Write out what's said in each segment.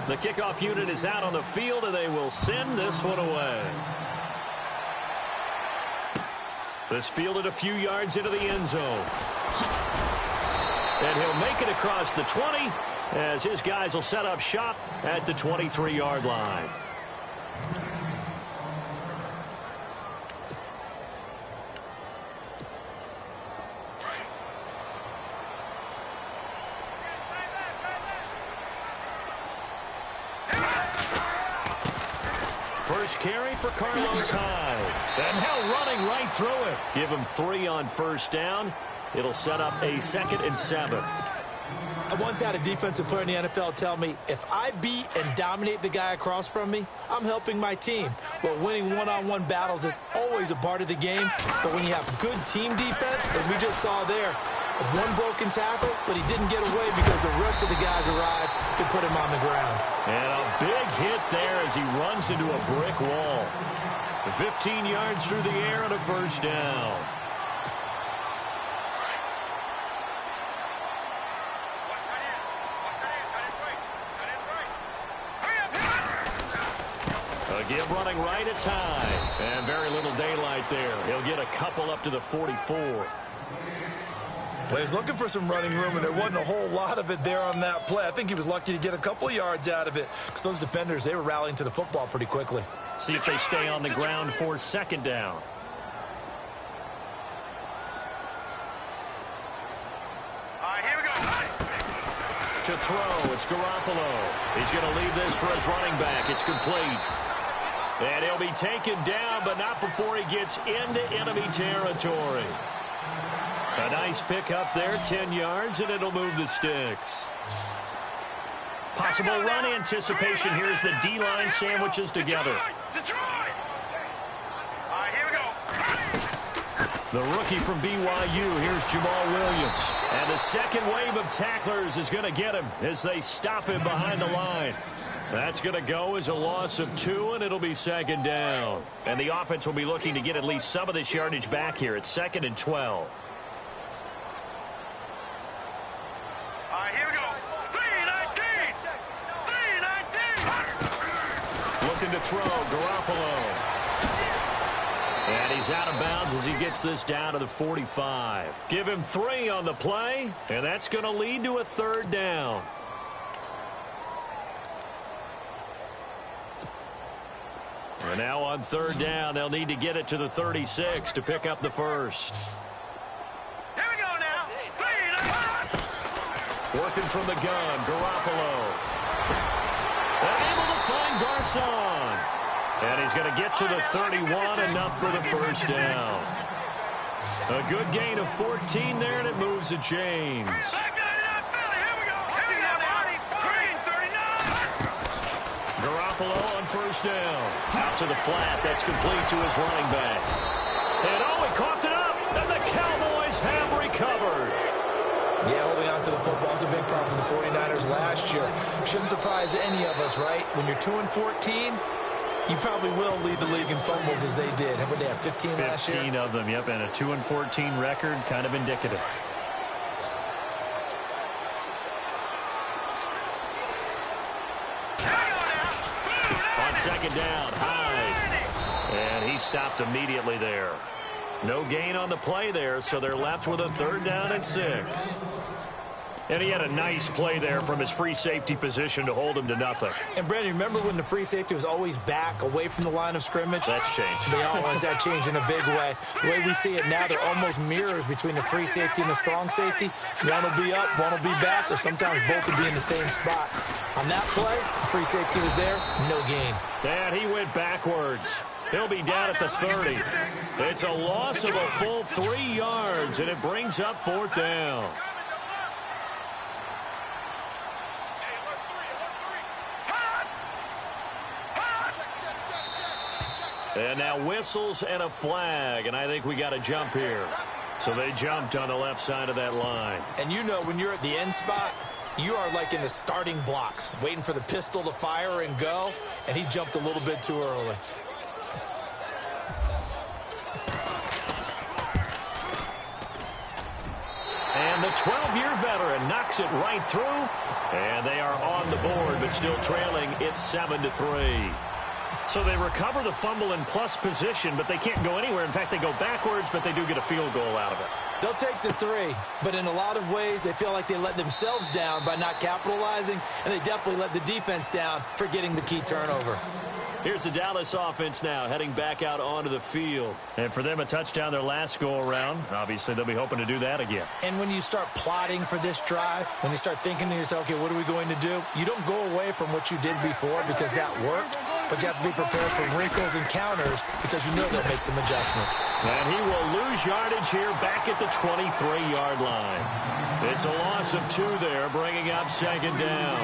The kickoff unit is out on the field, and they will send this one away. This fielded a few yards into the end zone. And he'll make it across the 20 as his guys will set up shop at the 23-yard line. First carry for Carlos Hyde. And now running right through it. Give him 3 on first down. It'll set up a 2nd and 7. I once had a defensive player in the NFL tell me, if I beat and dominate the guy across from me, I'm helping my team. Well, winning one-on-one battles is always a part of the game. But when you have good team defense, as we just saw there, one broken tackle, but he didn't get away because the rest of the guys arrived to put him on the ground. And a big hit there as he runs into a brick wall. 15 yards through the air and a first down. Again, running right, it's Hyde. And very little daylight there. He'll get a couple up to the 44. Well, he was looking for some running room, and there wasn't a whole lot of it there on that play. I think he was lucky to get a couple of yards out of it because those defenders, they were rallying to the football pretty quickly. See if they stay on the ground for 2nd down. Here we go. To throw, it's Garoppolo. He's going to leave this for his running back. It's complete. And he'll be taken down, but not before he gets into enemy territory. A nice pick up there, 10 yards, and it'll move the sticks. Possible run anticipation here as the D-line sandwiches together. Here we go. The rookie from BYU, here's Jamal Williams. And the second wave of tacklers is going to get him as they stop him behind the line. That's going to go as a loss of 2, and it'll be 2nd down. And the offense will be looking to get at least some of this yardage back here. It's 2nd and 12. Here we go. 3-19. 3-19. Looking to throw, Garoppolo. And he's out of bounds as he gets this down to the 45. Give him 3 on the play, and that's going to lead to a 3rd down. And now on 3rd down, they'll need to get it to the 36 to pick up the first. Here we go now. Working from the gun, Garoppolo. Able to find Garcon. And he's going to get to the 31, enough for the first down. A good gain of 14 there, and it moves the chains. Garoppolo on first down. Out to the flat. That's complete to his running back. And oh, he coughed it up. And the Cowboys have recovered. Yeah, holding on to the football is a big problem for the 49ers last year. Shouldn't surprise any of us, right? When you're 2-14, you probably will lead the league in fumbles as they did. How about they have 15 last year? 15 of them, yep, and a 2-14 record, kind of indicative. On 2nd down, Hyde. And he stopped immediately there. No gain on the play there, so they're left with a 3rd down and 6. And he had a nice play there from his free safety position to hold him to nothing. And, Brandon, remember when the free safety was always back, away from the line of scrimmage? That's changed. They always that changed in a big way. The way we see it now, they're almost mirrors between the free safety and the strong safety. One will be up, one will be back, or sometimes both will be in the same spot. On that play, the free safety was there, no gain. And he went backwards. He'll be down at the 30. It's a loss of a full 3 yards, and it brings up 4th down. And now whistles and a flag, and I think we got a jump here. So they jumped on the left side of that line. And you know when you're at the end spot, you are like in the starting blocks, waiting for the pistol to fire and go, and he jumped a little bit too early. And the The 12-year veteran knocks it right through, and they are on the board, but still trailing. It's 7-3. So they recover the fumble in plus position, but they can't go anywhere. In fact, they go backwards, but they do get a field goal out of it. They'll take the 3, but in a lot of ways, they feel like they let themselves down by not capitalizing, and they definitely let the defense down for getting the key turnover. Here's the Dallas offense now, heading back out onto the field. And for them, a touchdown their last go-around. Obviously, they'll be hoping to do that again. And when you start plotting for this drive, when you start thinking to yourself, okay, what are we going to do? You don't go away from what you did before because that worked, but you have to be prepared for wrinkles and counters because you know they'll make some adjustments. And he will lose yardage here back at the 23-yard line. It's a loss of 2 there, bringing up second down.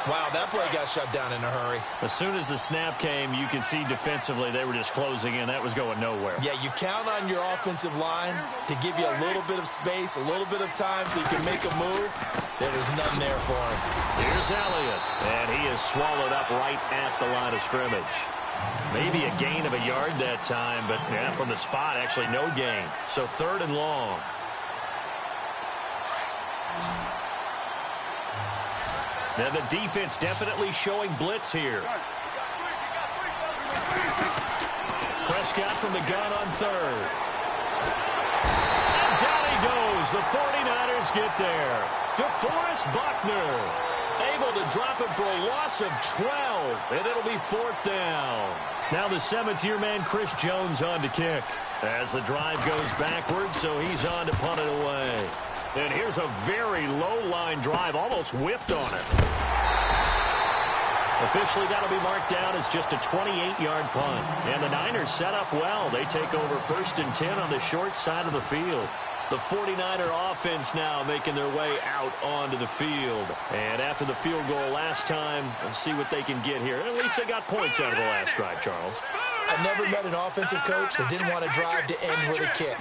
Wow, that play got shut down in a hurry. As soon as the snap came, you can see defensively they were just closing in. That was going nowhere. Yeah, you count on your offensive line to give you a little bit of space, a little bit of time so you can make a move. There was none there for him. Here's Elliott, and he is swallowed up right at the line of scrimmage. Maybe a gain of a yard that time, but yeah, from the spot, actually no gain. So 3rd and long. Now the defense definitely showing blitz here. Prescott from the gun on 3rd. And down he goes. The 49ers get there. DeForest Buckner able to drop him for a loss of 12, and it'll be 4th down. Now the 7th-year man, Chris Jones, on to kick. As the drive goes backwards, so he's on to punt it away. And here's a very low-line drive, almost whiffed on it. Officially, that'll be marked down as just a 28-yard punt. And the Niners set up well. They take over 1st and 10 on the short side of the field. The 49er offense now making their way out onto the field. And after the field goal last time, we'll see what they can get here. At least they got points out of the last drive, Charles. I've never met an offensive coach that didn't want to drive to end with a kick.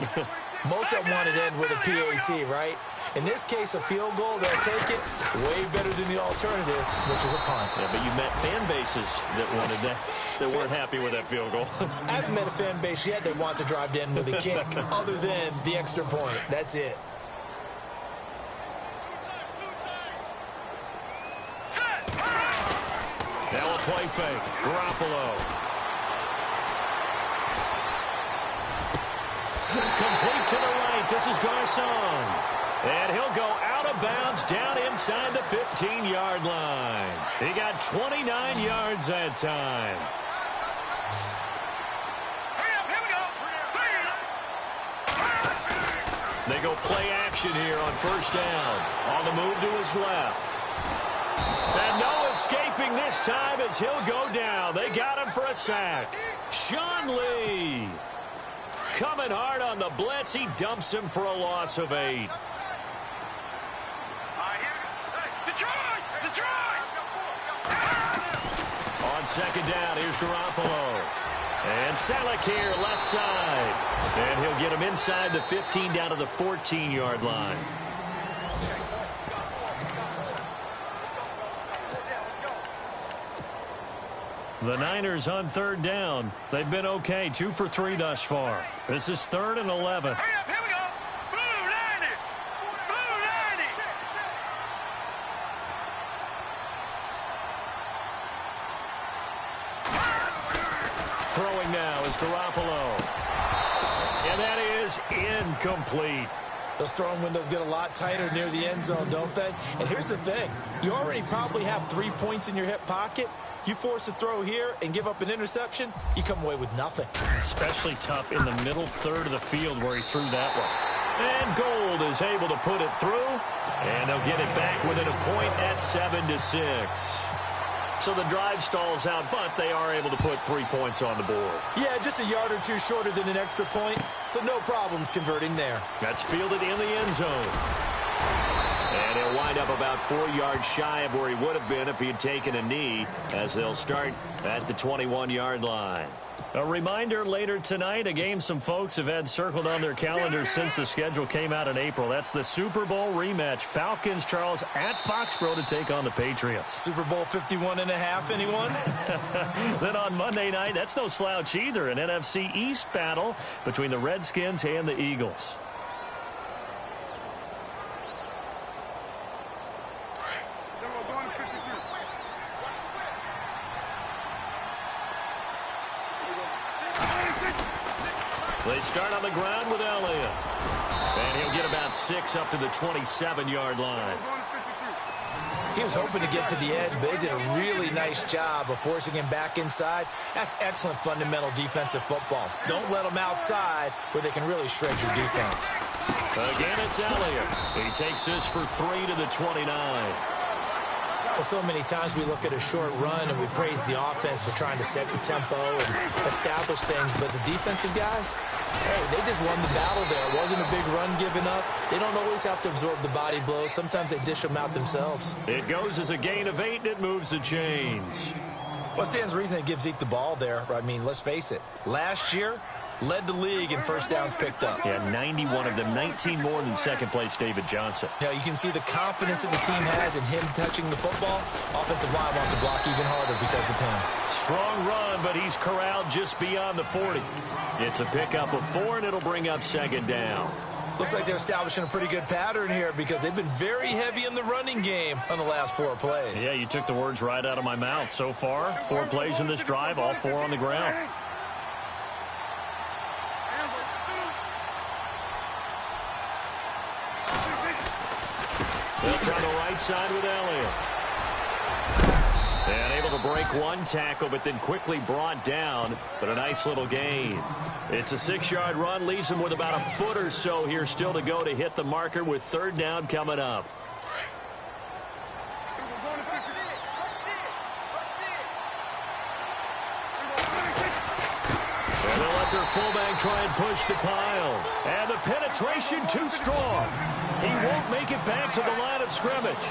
Most of them wanted to end with a PAT, right? In this case, a field goal, they'll take it way better than the alternative, which is a punt. Yeah, but you met fan bases that wanted that, that weren't happy with that field goal. I haven't met a fan base yet that wants to drive to end with a kick other than the extra point. That's it. Now a play fake. Garoppolo. Complete to the right. This is Garcon. And he'll go out of bounds down inside the 15-yard line. He got 29 yards that time. They go play action here on 1st down. On the move to his left. And no escaping this time as he'll go down. They got him for a sack. Sean Lee. Coming hard on the blitz. He dumps him for a loss of 8. On 2nd down, here's Garoppolo. And Selleck here, left side. And he'll get him inside the 15 down to the 14-yard line. The Niners on 3rd down. They've been okay, 2 for 3 thus far. This is 3rd and 11. Hurry up, here we go. Blue 90. Blue 90. Throwing now is Garoppolo. And that is incomplete. Those throwing windows get a lot tighter near the end zone, don't they? And here's the thing. You already probably have 3 points in your hip pocket. You force a throw here and give up an interception, you come away with nothing. Especially tough in the middle third of the field where he threw that one. And Gold is able to put it through. And they'll get it back within a point at 7-6. So the drive stalls out, but they are able to put 3 points on the board. Yeah, just a yard or two shorter than an extra point, so no problems converting there. That's fielded in the end zone. And he'll wind up about 4 yards shy of where he would have been if he had taken a knee, as they'll start at the 21-yard line. A reminder later tonight, a game some folks have had circled on their calendars since the schedule came out in April. That's the Super Bowl rematch. Falcons, Charles, at Foxborough to take on the Patriots. Super Bowl 51.5, anyone? Then on Monday night, that's no slouch either, an NFC East battle between the Redskins and the Eagles. They start on the ground with Elliott. And he'll get about 6 up to the 27-yard line. He was hoping to get to the edge, but they did a really nice job of forcing him back inside. That's excellent fundamental defensive football. Don't let them outside where they can really shred your defense. Again, it's Elliott. He takes this for 3 to the 29. Well, so many times we look at a short run and we praise the offense for trying to set the tempo and establish things, but the defensive guys, hey, they just won the battle there. It wasn't a big run given up. They don't always have to absorb the body blows. Sometimes they dish them out themselves. It goes as a gain of 8, and it moves the chains. What stands to reason it gives Zeke the ball there? I mean, let's face it. Last year, led the league in first downs picked up. Yeah, 91 of them, 19 more than second-place David Johnson. Now, you can see the confidence that the team has in him touching the football. Offensive line wants to block even harder because of him. Strong run, but he's corralled just beyond the 40. It's a pickup of 4, and it'll bring up second down. Looks like they're establishing a pretty good pattern here because they've been very heavy in the running game on the last 4 plays. Yeah, you took the words right out of my mouth. So far, 4 plays in this drive, all 4 on the ground. They'll try the right side with Elliott. And able to break 1 tackle, but then quickly brought down. But a nice little gain. It's a 6-yard run, leaves him with about a foot or so here still to go to hit the marker with 3rd down coming up. And they'll let their fullback try and push the pile. And the penetration too strong. He won't make it back to the line of scrimmage.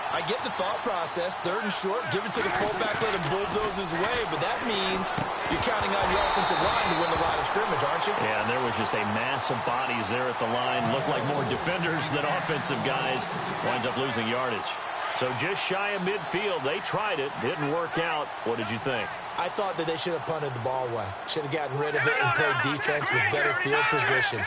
I get the thought process. 3rd and short, give it to the fullback, let him bulldoze his way. But that means you're counting on your offensive line to win the line of scrimmage, aren't you? Yeah, and there was just a mass of bodies there at the line. Looked like more defenders than offensive guys. Winds up losing yardage. So just shy of midfield. They tried it. Didn't work out. What did you think? I thought that they should have punted the ball away. Should have gotten rid of it and played defense with better field position.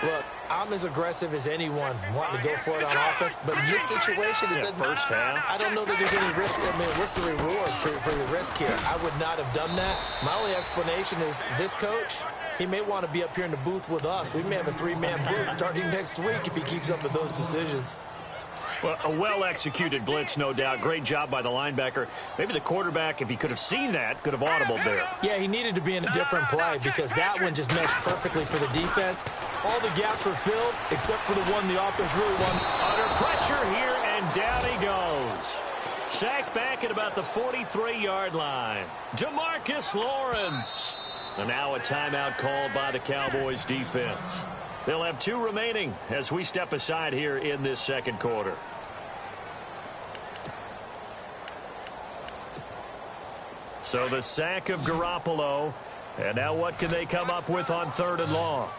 Look, I'm as aggressive as anyone wanting to go for it on offense, but in this situation, it doesn't. First half. I don't know that there's any risk. I mean, what's the reward for your risk here? I would not have done that. My only explanation is this coach, he may want to be up here in the booth with us. We may have a 3-man booth starting next week if he keeps up with those decisions. Well, a well-executed blitz, no doubt. Great job by the linebacker. Maybe the quarterback, if he could have seen that, could have audibled there. Yeah, he needed to be in a different play because that one just meshed perfectly for the defense. All the gaps were filled except for the one the offense really won. Under pressure here, and down he goes. Sacked back at about the 43-yard line. DeMarcus Lawrence. And now a timeout called by the Cowboys defense. They'll have 2 remaining as we step aside here in this second quarter. So the sack of Garoppolo. And now what can they come up with on 3rd and long?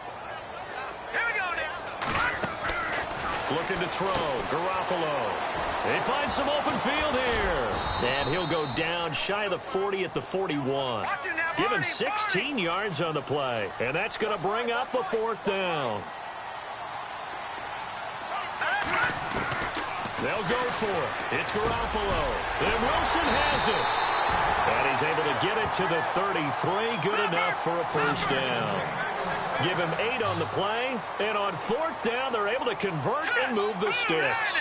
Looking to throw. Garoppolo. They find some open field here. And he'll go down shy of the 40 at the 41. Give him 16 yards on the play. And that's going to bring up a 4th down. They'll go for it. It's Garoppolo. And Wilson has it. And he's able to get it to the 33. Good enough for a 1st down. Give him 8 on the play. And on 4th down, they're able to convert and move the sticks.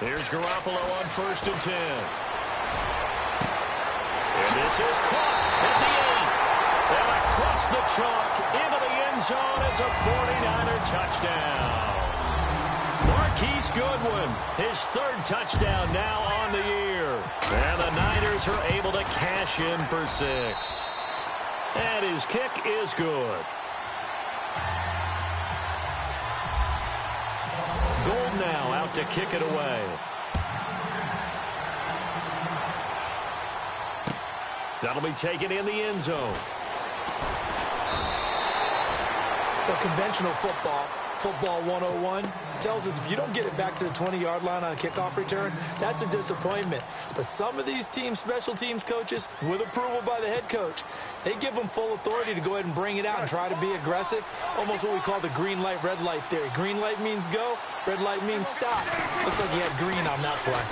Here's Garoppolo on 1st and 10. And this is caught at the 8. And across the chalk into the end zone. It's a 49er touchdown. Marquise Goodwin, his 3rd touchdown now on the year. And the Niners are able to cash in for 6. And his kick is good. Gold now out to kick it away. That'll be taken in the end zone. The conventional football 101, tells us if you don't get it back to the 20-yard line on a kickoff return, that's a disappointment. But some of these teams, special teams coaches, with approval by the head coach, they give them full authority to go ahead and bring it out and try to be aggressive, almost what we call the green light, red light theory. Green light means go, red light means stop. Looks like he had green on that play.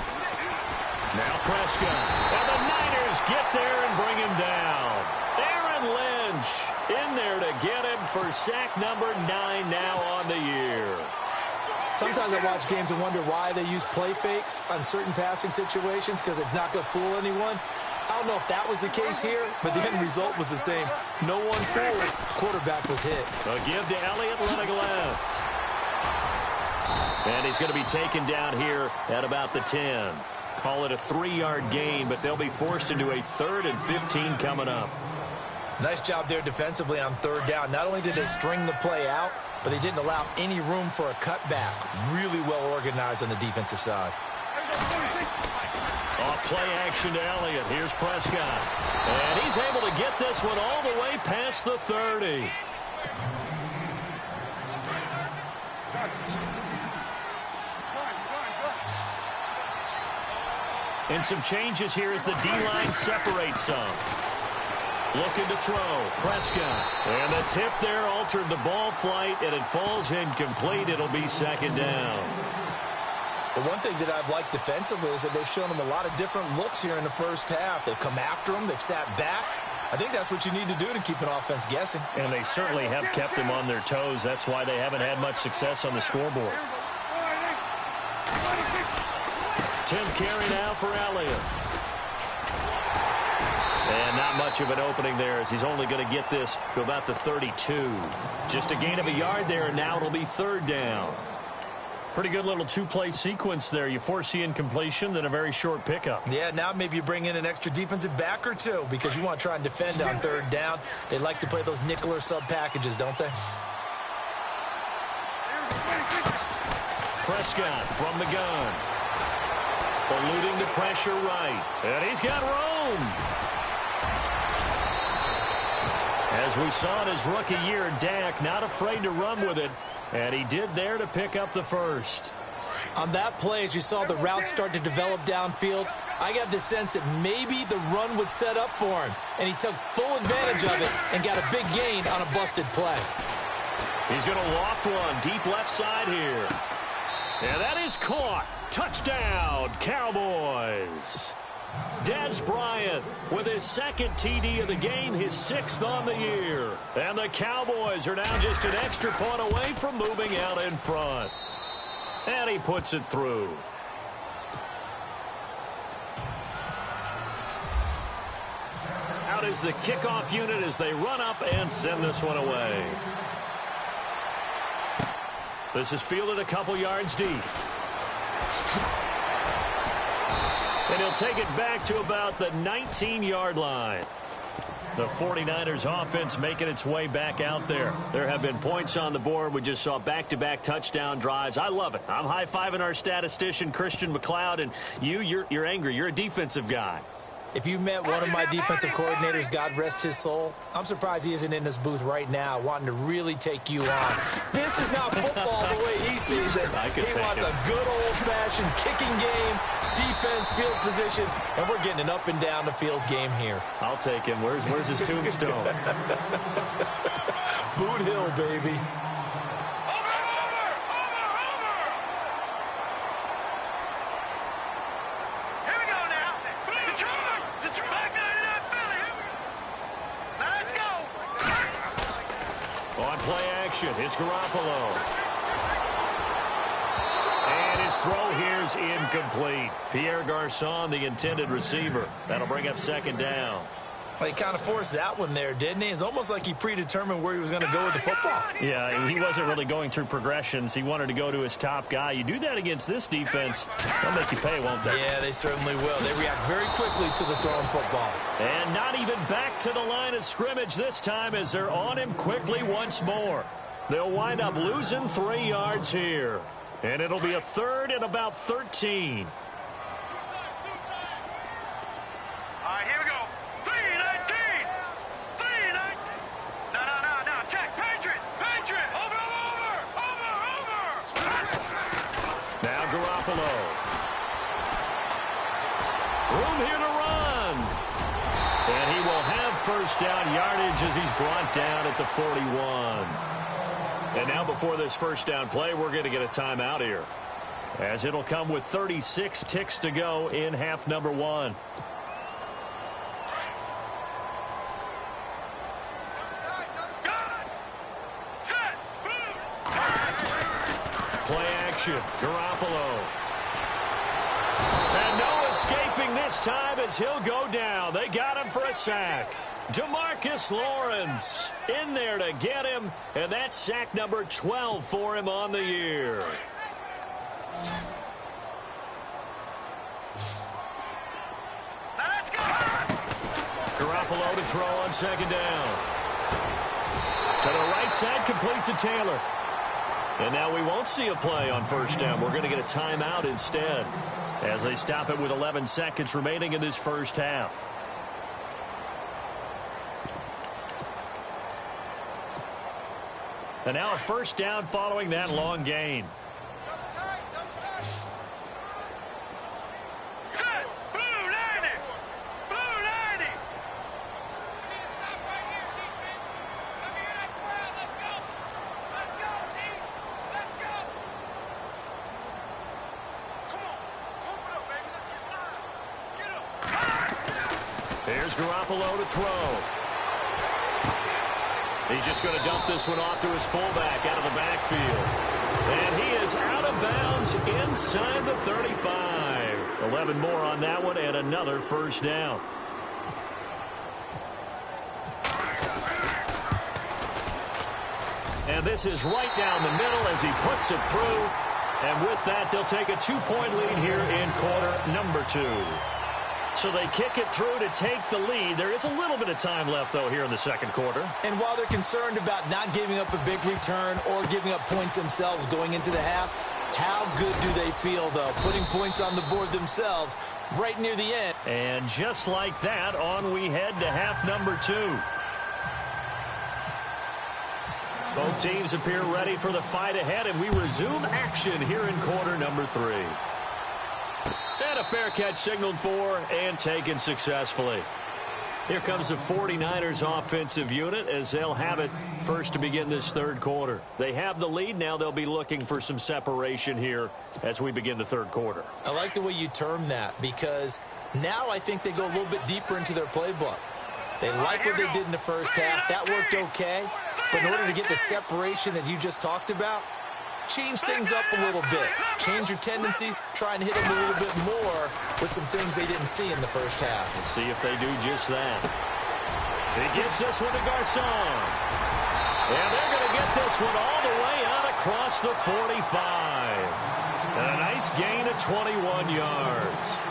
Now Prescott, and the Niners get there and bring him down. Aaron Lynch in there to get him for sack number 9 now on the year. Sometimes I watch games and wonder why they use play fakes on certain passing situations because it's not going to fool anyone. I don't know if that was the case here, but the end result was the same. No one fooled. Quarterback was hit. A give to Elliott running left. And he's going to be taken down here at about the 10. Call it a 3-yard gain, but they'll be forced into a 3rd and 15 coming up. Nice job there defensively on 3rd down. Not only did they string the play out, but they didn't allow any room for a cutback. Really well organized on the defensive side. Off play action to Elliott. Here's Prescott. And he's able to get this one all the way past the 30. And some changes here as the D-line separates some. Looking to throw. Prescott. And the tip there altered the ball flight, and it falls incomplete. It'll be 2nd down. The one thing that I've liked defensively is that they've shown them a lot of different looks here in the first half. They've come after them. They've sat back. I think that's what you need to do to keep an offense guessing. And they certainly have kept them on their toes. That's why they haven't had much success on the scoreboard. 10th carry now for Elliott. And not much of an opening there as he's only going to get this to about the 32. Just a gain of a yard there, and now it'll be 3rd down. Pretty good little 2-play sequence there. You force the incompletion, then a very short pickup. Yeah, now maybe you bring in an extra defensive back or two because you want to try and defend on 3rd down. They like to play those nickel or sub packages, don't they? Prescott from the gun. Eluding the pressure right. And he's got room. As we saw in his rookie year, Dak not afraid to run with it. And he did there to pick up the 1st. On that play, as you saw the route start to develop downfield, I got the sense that maybe the run would set up for him. And he took full advantage of it and got a big gain on a busted play. He's going to loft one deep left side here. And that is caught. Touchdown, Cowboys. Des Bryant with his 2nd TD of the game, his 6th on the year. And the Cowboys are now just an extra point away from moving out in front. And he puts it through. Out is the kickoff unit as they run up and send this one away. This is fielded a couple yards deep. And he'll take it back to about the 19-yard line. The 49ers offense making its way back out there. There have been points on the board. We just saw back-to-back touchdown drives. I love it. I'm high-fiving our statistician, Christian McLeod, and you're angry. You're a defensive guy. If you met one of my defensive coordinators, God rest his soul, I'm surprised he isn't in this booth right now wanting to really take you on. This is not football the way he sees it. He wants a good old-fashioned kicking game, defense, field position, and we're getting an up-and-down the field game here. I'll take him. Where's his tombstone? Boot Hill, baby. It's Garoppolo. And his throw here's incomplete. Pierre Garçon, the intended receiver. That'll bring up 2nd down. Well, he kind of forced that one there, didn't he? It's almost like he predetermined where he was going to go with the football. Yeah, he wasn't really going through progressions. He wanted to go to his top guy. You do that against this defense, they'll make you pay, won't they? Yeah, they certainly will. They react very quickly to the thrown football. And not even back to the line of scrimmage this time as they're on him quickly once more. They'll wind up losing 3 yards here. And it'll be a 3rd and about 13. All right, here we go. 3-19. 3-19. No. Check. Patriot. Over. Room here to run. And he will have first down yardage as he's brought down at the 41. And now before this first down play, we're going to get a timeout here, as it'll come with 36 ticks to go in half number 1. Play action. Garoppolo. And no escaping this time as he'll go down. They got him for a sack. DeMarcus Lawrence in there to get him, and that's sack number 12 for him on the year. Garoppolo to throw on second down. To the right side, complete to Taylor. And now we won't see a play on first down. We're going to get a timeout instead, as they stop it with 11 seconds remaining in this first half. And now a first down following that long gain. Here's Garoppolo to throw. He's just going to dump this one off to his fullback out of the backfield. And he is out of bounds inside the 35. 11 more on that one and another first down. And this is right down the middle as he puts it through. And with that, they'll take a 2-point lead here in quarter number 2. So they kick it through to take the lead. There is a little bit of time left, though, here in the second quarter. And while they're concerned about not giving up a big return or giving up points themselves going into the half, how good do they feel, though, putting points on the board themselves right near the end? And just like that, on we head to half number 2. Both teams appear ready for the fight ahead, and we resume action here in quarter number 3. And a fair catch signaled for and taken successfully. Here comes the 49ers offensive unit as they'll have it first to begin this third quarter. They have the lead. Now they'll be looking for some separation here as we begin the third quarter. I like the way you term that, because now I think they go a little bit deeper into their playbook. They like what they did in the first half. That worked okay. But in order to get the separation that you just talked about, change things up a little bit. Change your tendencies. Try and hit them a little bit more with some things they didn't see in the first half. Let's see if they do just that. He gets this one to Garcon. And they're going to get this one all the way out across the 45. And a nice gain of 21 yards.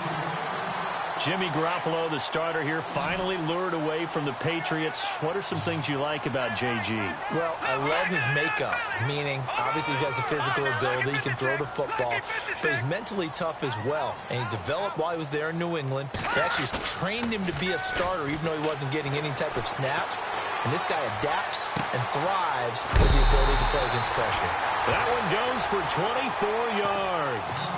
Jimmy Garoppolo, the starter here, finally lured away from the Patriots. What are some things you like about JG? Well, I love his makeup, meaning obviously he's got some physical ability. He can throw the football, but he's mentally tough as well. And he developed while he was there in New England. They actually trained him to be a starter even though he wasn't getting any type of snaps. And this guy adapts and thrives with the ability to play against pressure. That one goes for 24 yards.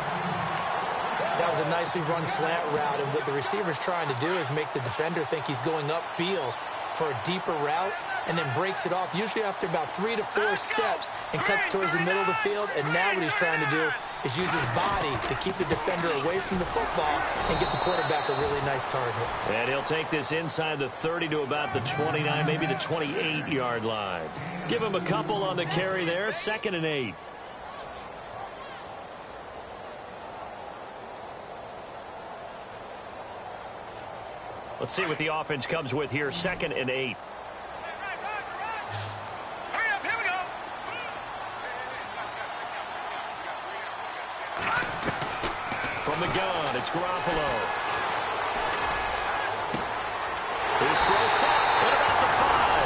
That was a nicely run slant route, and what the receiver's trying to do is make the defender think he's going upfield for a deeper route and then breaks it off, usually after about 3 to 4 steps, and cuts towards the middle of the field. And now what he's trying to do is use his body to keep the defender away from the football and get the quarterback a really nice target. And he'll take this inside the 30 to about the 29, maybe the 28-yard line. Give him a couple on the carry there, 2nd and 8. Let's see what the offense comes with here. 2nd and 8. From the gun, it's Garoppolo. His throw caught at about the 5.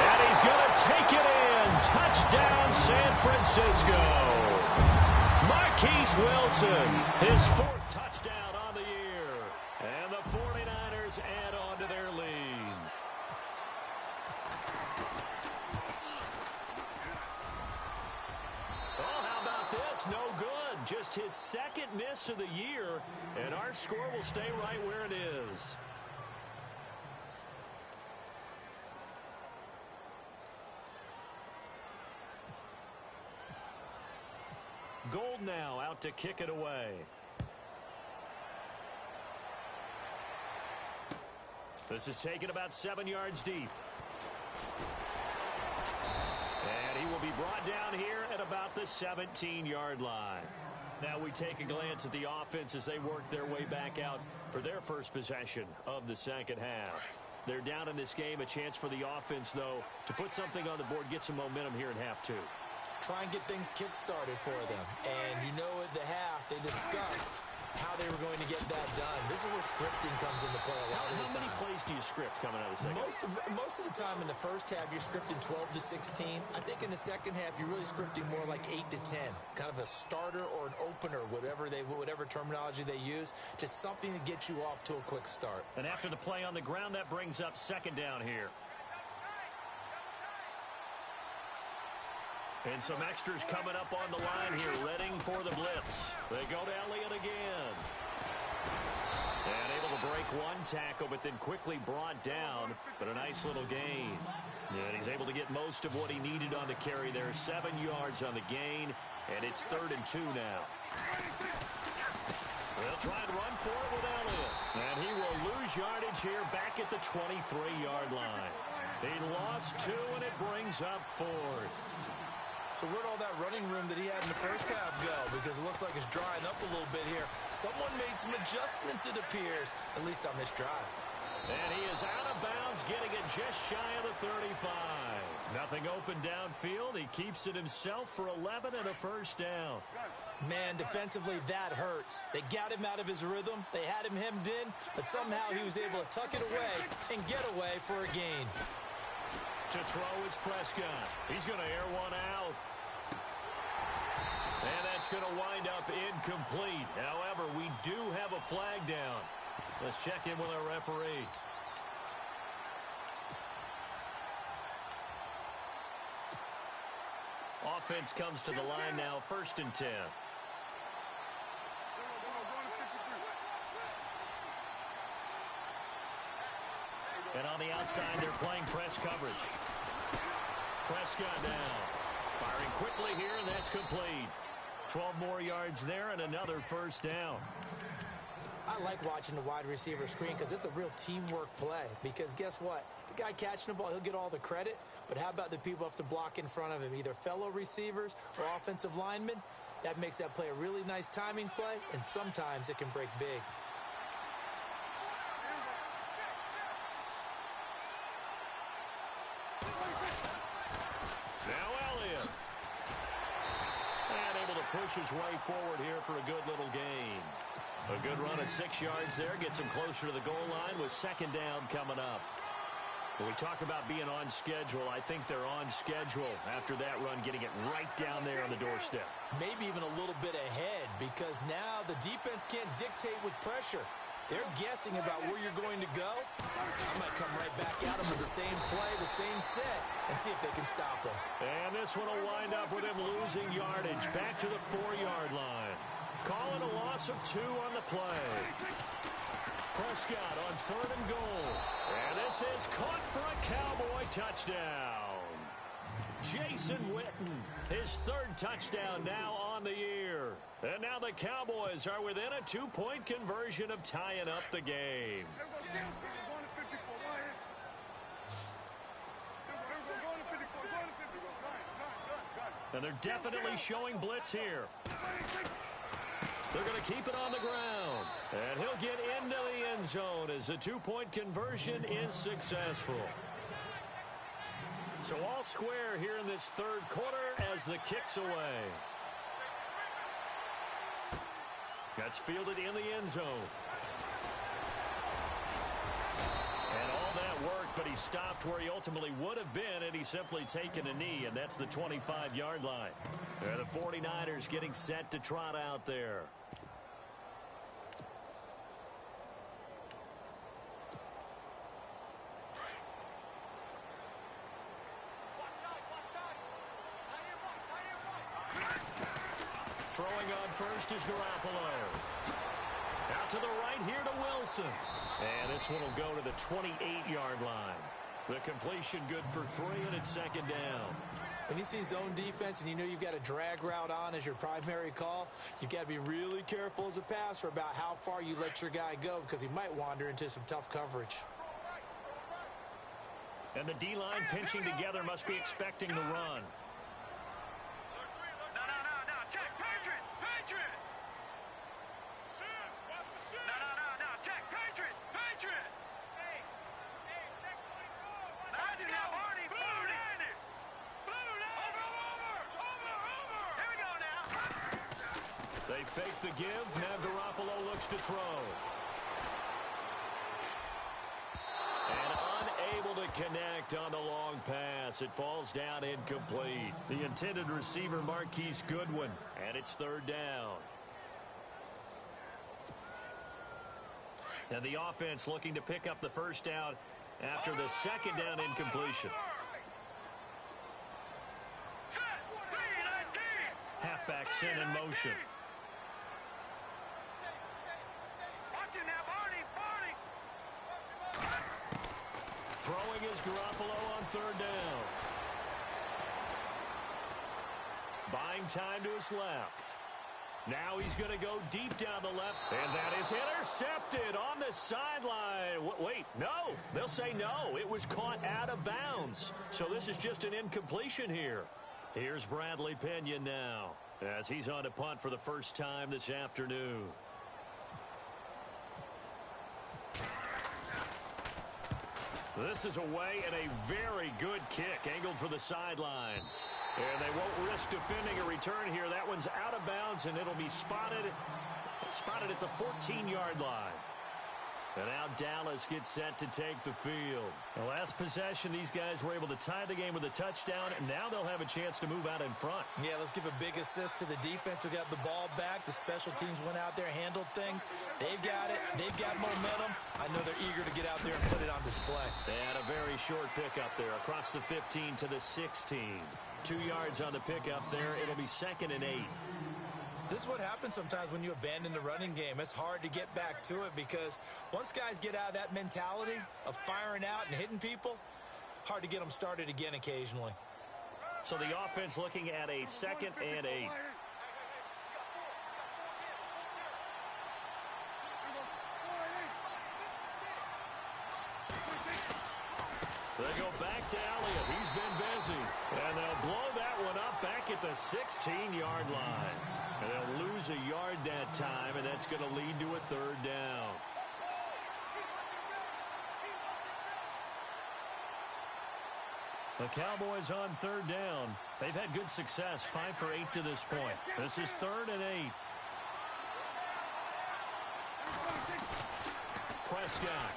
And he's going to take it in. Touchdown, San Francisco. Marquise Wilson, his 4th touchdown on the year. And the 49ers add on to their lead. Oh, how about this? No good. Just his 2nd miss of the year. And our our score will stay right where it is. Gold now out to kick it away. This is taken about 7 yards deep. And he will be brought down here at about the 17-yard line. Now we take a glance at the offense as they work their way back out for their first possession of the second half. They're down in this game. A chance for the offense, though, to put something on the board, get some momentum here in half two. Try and get things kick-started for them. And you know at the half, they discussed how they were going to get that done. This is where scripting comes into play a lot of the time. How many plays do you script coming out of the second half? Most of the time in the first half, you're scripting 12 to 16. I think in the second half, you're really scripting more like 8 to 10. Kind of a starter or an opener, whatever terminology they use. Just something to get you off to a quick start. And after the play on the ground, that brings up second down here. And some extras coming up on the line here, readying for the blitz. They go to Elliott again. And able to break one tackle, but then quickly brought down. But a nice little gain. And he's able to get most of what he needed on the carry there. 7 yards on the gain, and it's 3rd and 2 now. They'll try and run for it with Elliott. And he will lose yardage here back at the 23-yard line. He lost 2, and it brings up 4th. So where'd all that running room that he had in the first half go? Because it looks like it's drying up a little bit here. Someone made some adjustments, it appears, at least on this drive. And he is out of bounds, getting it just shy of the 35. Nothing open downfield. He keeps it himself for 11 and a first down. Man, defensively, that hurts. They got him out of his rhythm. They had him hemmed in, but somehow he was able to tuck it away and get away for a gain. To throw is Prescott. He's going to air one out. And that's going to wind up incomplete. However, we do have a flag down. Let's check in with our referee. Offense comes to the line now, 1st and 10. And on the outside, they're playing press coverage. Prescott now. Firing quickly here, and that's complete. 12 more yards there and another first down. I like watching the wide receiver screen because it's a real teamwork play. Because guess what? The guy catching the ball, he'll get all the credit. But how about the people who have to block in front of him, either fellow receivers or offensive linemen? That makes that play a really nice timing play, and sometimes it can break big. Push his way forward here for a good little gain. A good run of 6 yards there. Gets him closer to the goal line with second down coming up. When we talk about being on schedule, I think they're on schedule after that run, getting it right down there on the doorstep. Maybe even a little bit ahead, because now the defense can't dictate with pressure. They're guessing about where you're going to go. I might come right back at them with the same play, the same set, and see if they can stop them. And this one will wind up with him losing yardage back to the 4-yard line. Calling a loss of 2 on the play. Prescott on 3rd and goal. And this is caught for a Cowboy touchdown. Jason Witten, his 3rd touchdown now on the year. And now the Cowboys are within a 2-point conversion of tying up the game. And they're definitely showing blitz here. They're going to keep it on the ground. And he'll get into the end zone as the 2-point conversion is successful. So all square here in this 3rd quarter as the kick's away. That's fielded in the end zone. And all that work, but he stopped where he ultimately would have been, and he's simply taken a knee, and that's the 25-yard line. The 49ers getting set to trot out there. Throwing on first is Garoppolo. Out Out to the right here to Wilson. And this one will go to the 28-yard line. The completion good for 3, and it's second down. When you see zone defense and you know you've got a drag route on as your primary call, you've got to be really careful as a passer about how far you let your guy go because he might wander into some tough coverage. And the D-line pinching together must be expecting the run. No. Check. Patriot. No. Check. Patriot. Hey, check 24. Let's go, Barney. Blue line it. Over. Here we go now. They fake the give. Now Garoppolo looks to throw. Able to connect on the long pass. It falls down incomplete. The intended receiver, Marquise Goodwin, and it's third down. And the offense looking to pick up the first down after the second down incompletion. Halfback sent in motion. Watch it now, Barney. Throwing is Garoppolo on third down. Buying time to his left. Now he's going to go deep down the left. And that is intercepted on the sideline. Wait, no. They'll say no. It was caught out of bounds. So this is just an incompletion here. Here's Bradley Pinion now as he's on to punt for the first time this afternoon. This is away and a very good kick angled for the sidelines. And they won't risk defending a return here. That one's out of bounds, and it'll be spotted at the 14-yard line. And now Dallas gets set to take the field. The last possession, these guys were able to tie the game with a touchdown, and now they'll have a chance to move out in front. Yeah, let's give a big assist to the defense who got the ball back. The special teams went out there, handled things. They've got it. They've got momentum. I know they're eager to get out there and put it on display. They had a very short pickup there across the 15 to the 16. 2 yards on the pickup there. It'll be 2nd and 8. This is what happens sometimes when you abandon the running game. It's hard to get back to it because once guys get out of that mentality of firing out and hitting people, hard to get them started again occasionally. So the offense looking at a 2nd and 8. They go back to Elliott. He's been busy. And they'll blow that one up back at the 16-yard line. And they'll lose a yard that time, and that's going to lead to a third down. The Cowboys on third down. They've had good success, 5 for 8 to this point. This is 3rd and 8. Prescott.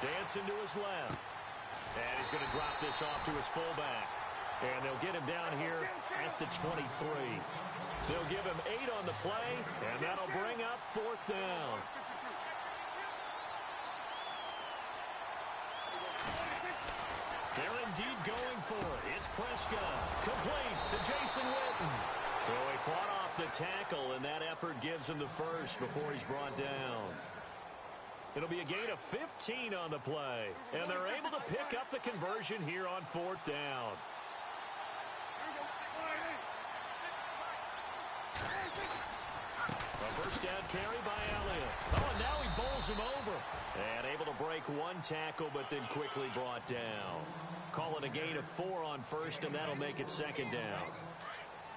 Dancing to his left. And he's going to drop this off to his fullback. And they'll get him down here at the 23. They'll give him 8 on the play, and that'll bring up 4th down. They're indeed going for it. It's Prescott. Complete to Jason Witten. So he fought off the tackle, and that effort gives him the first before he's brought down. It'll be a gain of 15 on the play. And they're able to pick up the conversion here on 4th down. A first down carry by Elliott. Oh, and now he bowls him over. And able to break one tackle, but then quickly brought down. Call it a gain of 4 on first, and that'll make it 2nd down.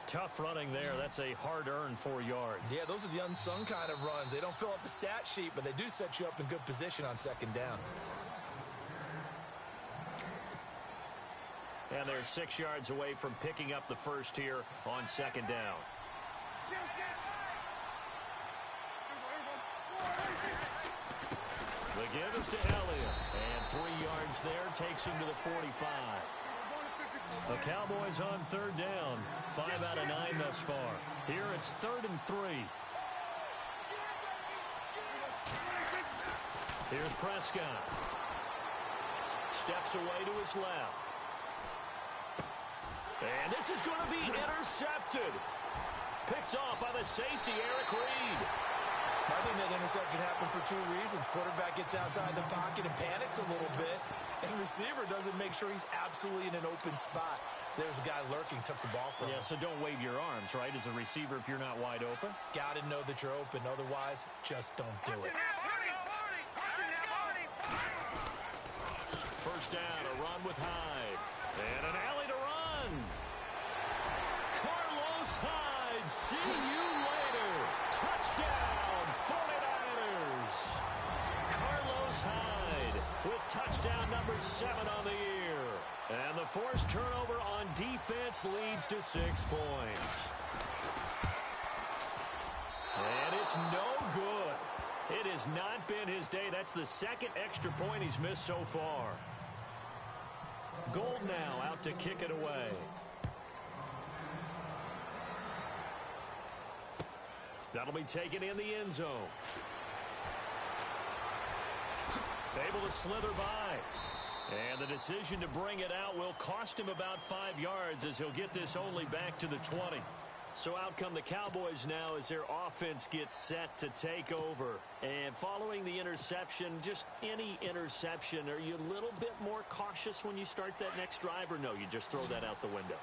Tough running there. That's a hard-earned 4 yards. Yeah, those are the unsung kind of runs. They don't fill up the stat sheet, but they do set you up in good position on 2nd down. And they're 6 yards away from picking up the first here on 2nd down. The give is to Elliott. And 3 yards there takes him to the 45. The Cowboys on 3rd down. 5 out of 9 thus far. Here it's 3rd and 3. Here's Prescott. Steps away to his left. And this is going to be intercepted. Picked off by the safety, Eric Reed. I think that interception happened for two reasons. Quarterback gets outside the pocket and panics a little bit, and receiver doesn't make sure he's absolutely in an open spot. So there's a guy lurking, took the ball from him. Yeah, so don't wave your arms, right, as a receiver if you're not wide open. Got to know that you're open. Otherwise, just don't do it. First down, a run with Hyde. And an alley to run. Carlos Hyde, see you later. Touchdown, 49ers. Carlos Hyde with touchdown number 7 on the year. And the forced turnover on defense leads to 6 points. And it's no good. It has not been his day. That's the second extra point he's missed so far. Gold now out to kick it away. That'll be taken in the end zone. Able to slither by. And the decision to bring it out will cost him about 5 yards as he'll get this only back to the 20. So out come the Cowboys now as their offense gets set to take over. And following the interception, just any interception, are you a little bit more cautious when you start that next drive, or no, you just throw that out the window?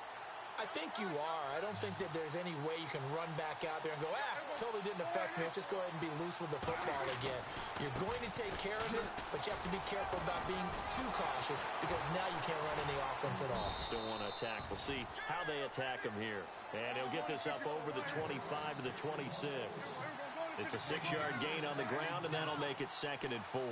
I think you are. I don't think that there's any way you can run back out there and go, totally didn't affect me. Let's just go ahead and be loose with the football again. You're going to take care of it, but you have to be careful about being too cautious because now you can't run any offense at all. Still want to attack. We'll see how they attack him here. And he'll get this up over the 25 to the 26. It's a 6-yard gain on the ground, and that'll make it 2nd and 4.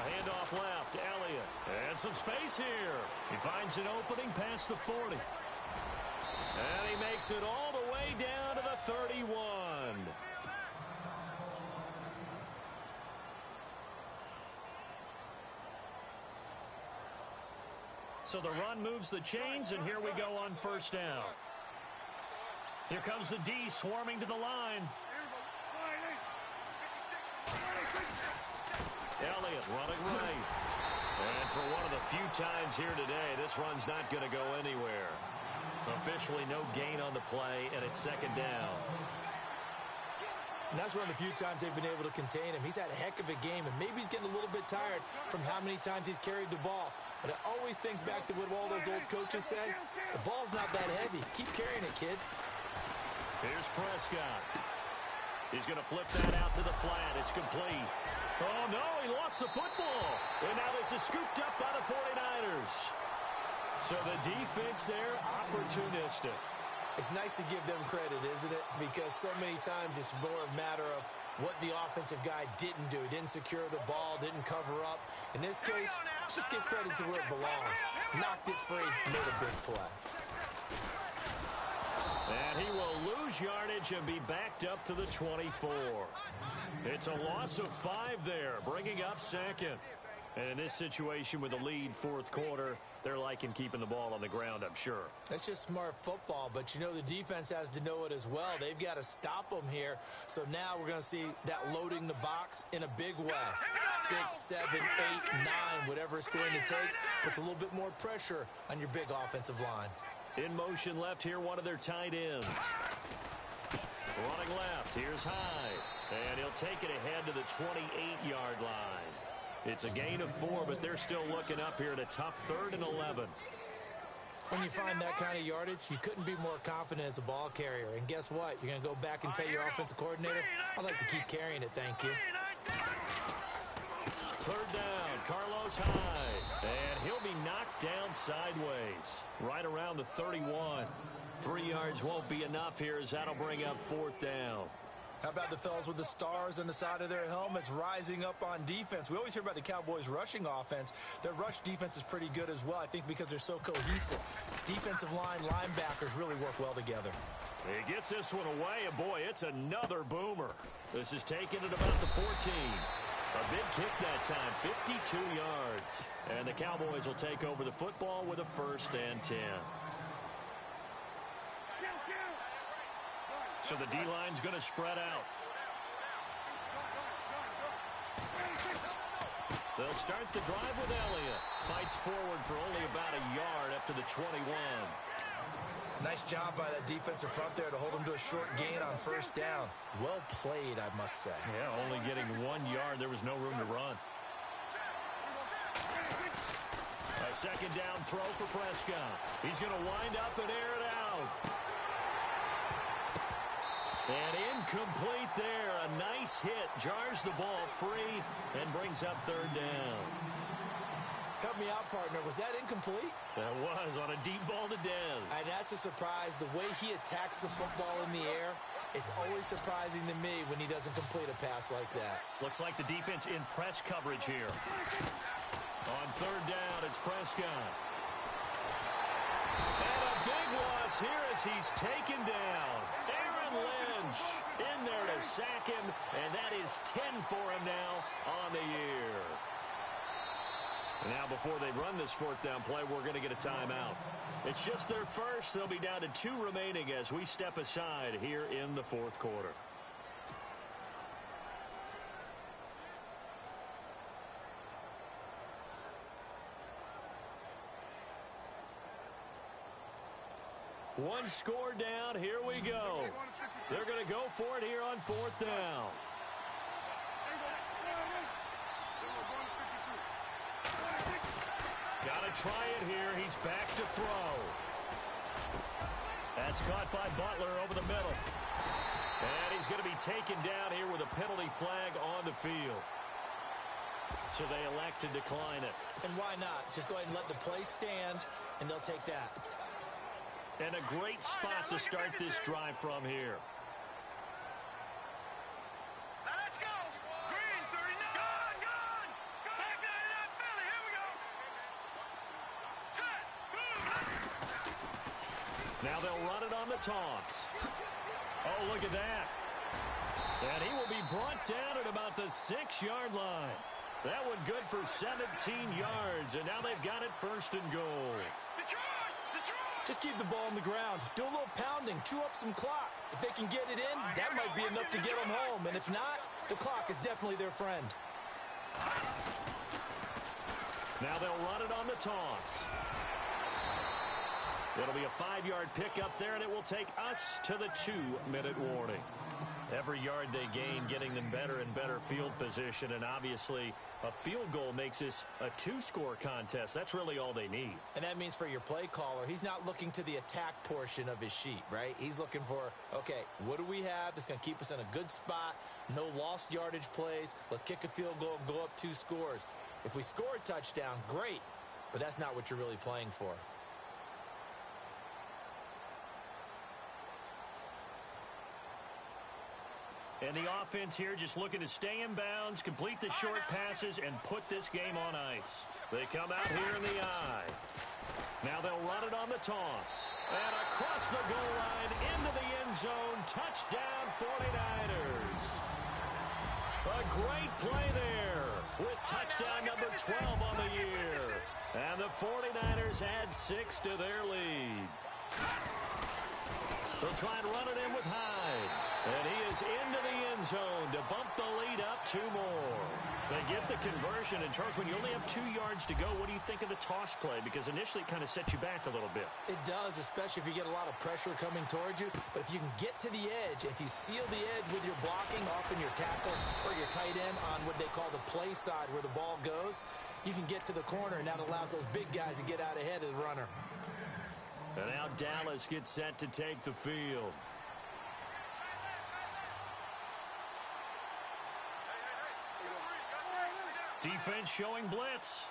Handoff left, Elliott. And some space here. He finds an opening past the 40. And he makes it all the way down to the 31. So the run moves the chains, and here we go on first down. Here comes the D swarming to the line. Elliott running right. And for one of the few times here today, this run's not going to go anywhere. Officially no gain on the play, and it's 2nd down. And that's one of the few times they've been able to contain him. He's had a heck of a game, and maybe he's getting a little bit tired from how many times he's carried the ball. But I always think back to what all those old coaches said. The ball's not that heavy. Keep carrying it, kid. Here's Prescott. He's going to flip that out to the flat. It's complete. Oh, no, he lost the football. And now this is scooped up by the 49ers. So the defense there, opportunistic. It's nice to give them credit, isn't it? Because so many times it's more a matter of what the offensive guy didn't do. Didn't secure the ball, didn't cover up. In this case, let's just give credit to where it belongs. Knocked it free, made a big play. And he will lose yardage and be backed up to the 24. It's a loss of 5 there, bringing up 2nd. And in this situation with a lead 4th quarter, they're liking keeping the ball on the ground, I'm sure. That's just smart football, but you know the defense has to know it as well. They've got to stop them here. So now we're going to see that loading the box in a big way. 6, 7, 8, 9, whatever it's going to take, puts a little bit more pressure on your big offensive line. In motion left here, one of their tight ends. Running left, here's Hyde. And he'll take it ahead to the 28-yard line. It's a gain of 4, but they're still looking up here at a tough 3rd and 11. When you find that kind of yardage, you couldn't be more confident as a ball carrier. And guess what? You're going to go back and tell your offensive coordinator, I'd like to keep carrying it, thank you. 3rd down, Carlos Hyde. And he'll be knocked down sideways, right around the 31. 3 yards won't be enough here as that'll bring up 4th down. How about the fellas with the stars on the side of their helmets rising up on defense? We always hear about the Cowboys' rushing offense. Their rush defense is pretty good as well, I think, because they're so cohesive. Defensive line, linebackers really work well together. He gets this one away, and boy, it's another boomer. This is taken at about the 14. A big kick that time, 52 yards. And the Cowboys will take over the football with a 1st and 10. So the D-line's going to spread out. They'll start the drive with Elliott. Fights forward for only about a yard up to the 21. Nice job by that defensive front there to hold him to a short gain on first down. Well played, I must say. Yeah, only getting 1 yard. There was no room to run. A second down throw for Prescott. He's going to wind up and air it out. And incomplete there. A nice hit. Jars the ball free and brings up third down. Help me out, partner. Was that incomplete? That was on a deep ball to Dez. And that's a surprise. The way he attacks the football in the air, it's always surprising to me when he doesn't complete a pass like that. Looks like the defense in press coverage here. On third down, it's Prescott. And a big loss here as he's taken down. Aaron Lynch in there to sack him, and that is 10 for him now on the year. Now, before they run this fourth down play, we're going to get a timeout. It's just their first. They'll be down to 2 remaining as we step aside here in the fourth quarter. One score down. Here we go. They're going to go for it here on fourth down. Got to try it here. He's back to throw. That's caught by Butler over the middle. And he's going to be taken down here with a penalty flag on the field. So they elect to decline it. And why not? Just go ahead and let the play stand, and they'll take that. And a great spot to start this drive from here. Let's go. Green, 39. Gone. Back down that Philly. Here we go. Set. Now they'll run it on the toss. Oh, look at that. And he will be brought down at about the 6-yard line. That one good for 17 yards, and now they've got it first and goal. Just keep the ball on the ground. Do a little pounding. Chew up some clock. If they can get it in, that might be enough to get them home. And if not, the clock is definitely their friend. Now they'll run it on the toss. It'll be a 5-yard pickup there, and it will take us to the 2-minute warning. Every yard they gain, getting them better and better field position, and obviously a field goal makes this a 2-score contest. That's really all they need. And that means for your play caller, he's not looking to the attack portion of his sheet, right? He's looking for, okay, what do we have that's going to keep us in a good spot? No lost yardage plays. Let's kick a field goal and go up 2 scores. If we score a touchdown, great, but that's not what you're really playing for. And the offense here just looking to stay in bounds, complete the short passes, and put this game on ice. They come out here in the eye. Now they'll run it on the toss. And across the goal line into the end zone. Touchdown 49ers. A great play there with touchdown number 12 on the year. And the 49ers add 6 to their lead. They'll try and run it in with Hyde. And he is into the end zone to bump the lead up 2 more. They get the conversion. And, Charles, when you only have 2 yards to go, what do you think of the toss play? Because initially it kind of sets you back a little bit. It does, especially if you get a lot of pressure coming towards you. But if you can get to the edge, if you seal the edge with your blocking, often your tackle or your tight end on what they call the play side where the ball goes, you can get to the corner, and that allows those big guys to get out ahead of the runner. And now Dallas gets set to take the field. Defense showing blitz.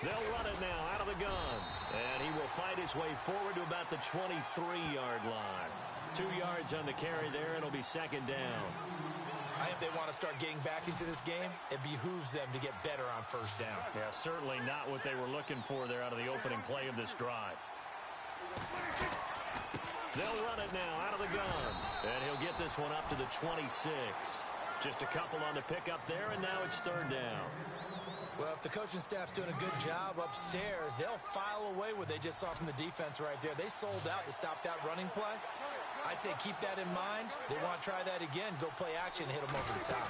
They'll run it now out of the gun. And he will fight his way forward to about the 23-yard line. 2 yards on the carry there. It'll be second down. If they want to start getting back into this game, it behooves them to get better on first down. Yeah, certainly not what they were looking for there out of the opening play of this drive. They'll run it now out of the gun. And he'll get this one up to the 26. Just a couple on the pickup there, and now it's third down. Well, if the coaching staff's doing a good job upstairs, they'll file away what they just saw from the defense right there. They sold out to stop that running play. I'd say keep that in mind. They want to try that again. Go play action and hit them over the top.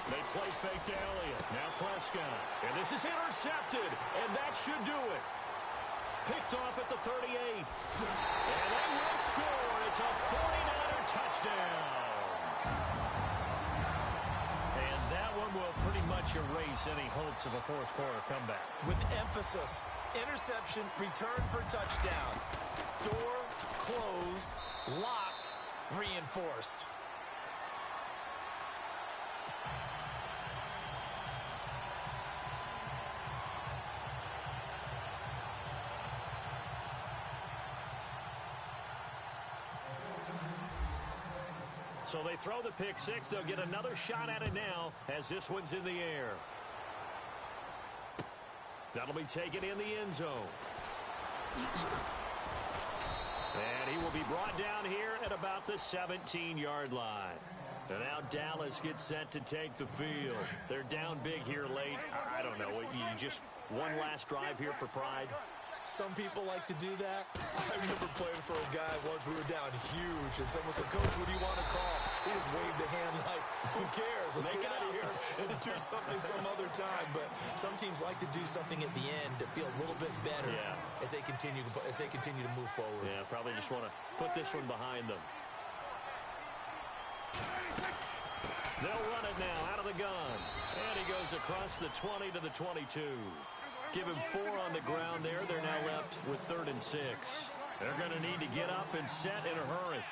They play fake to Elliott. Now Prescott. And this is intercepted. And that should do it. Picked off at the 38. And they will score. It's a 49er touchdown. And that one will pretty much erase any hopes of a fourth quarter comeback. With emphasis. Interception, return for touchdown. Door closed, locked, reinforced. So they throw the pick six. They'll get another shot at it now as this one's in the air. That'll be taken in the end zone. And he will be brought down here at about the 17-yard line. And now Dallas gets set to take the field. They're down big here late. I don't know. You just one last drive here for pride? Some people like to do that. I remember playing for a guy once. We were down huge, and someone said, "Coach, what do you want to call?" He just waved a hand like, "Who cares? Let's get out of here and do something some other time." But some teams like to do something at the end to feel a little bit better as they continue to move forward. Yeah, probably just want to put this one behind them. They'll run it now out of the gun. And he goes across the 20 to the 22. Give him 4 on the ground there. They're now left with 3rd and 6. They're going to need to get up and set in a hurry.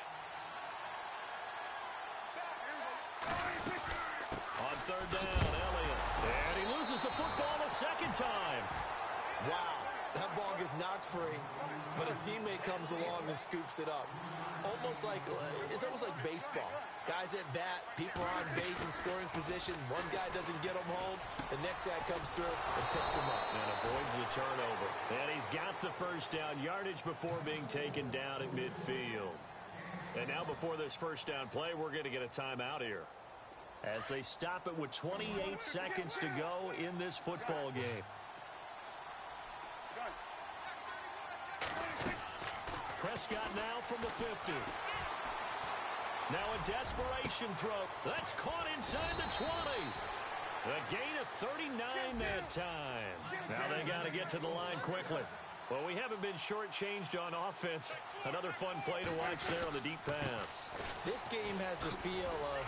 On 3rd down, Elliott. And he loses the football a second time. Wow, that ball gets knocked free, but a teammate comes along and scoops it up. It's almost like baseball. Guys at bat, people are on base in scoring position. One guy doesn't get them home. The next guy comes through and picks him up. And avoids the turnover. And he's got the first down yardage before being taken down at midfield. And now before this first down play, we're going to get a timeout here, as they stop it with 28 seconds to go in this football game. Prescott now from the 50. Now a desperation throw. That's caught inside the 20. A gain of 39 that time. Now they got to get to the line quickly. Well, we haven't been shortchanged on offense. Another fun play to watch there on the deep pass. This game has the feel of,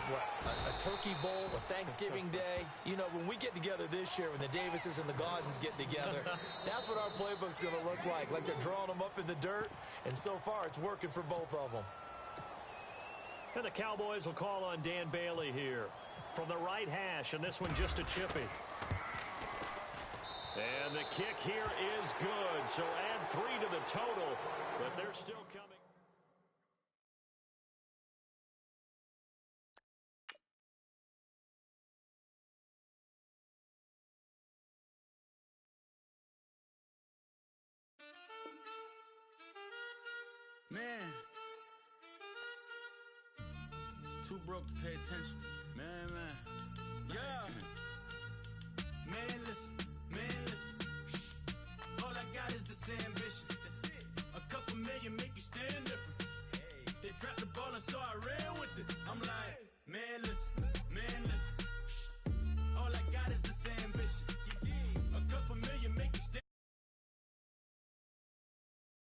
a turkey bowl, a Thanksgiving day. You know, when we get together this year, when the Davises and the Gaudens get together, that's what our playbook's going to look like they're drawing them up in the dirt, and so far it's working for both of them. And the Cowboys will call on Dan Bailey here from the right hash, and this one just a chippy. And the kick here is good, so add 3 to the total, but they're still coming. Man, too broke to pay attention. Man. Yeah. Man, listen. All I got is this ambition. That's it. A couple million make you stand different. Hey. They dropped the ball and so I ran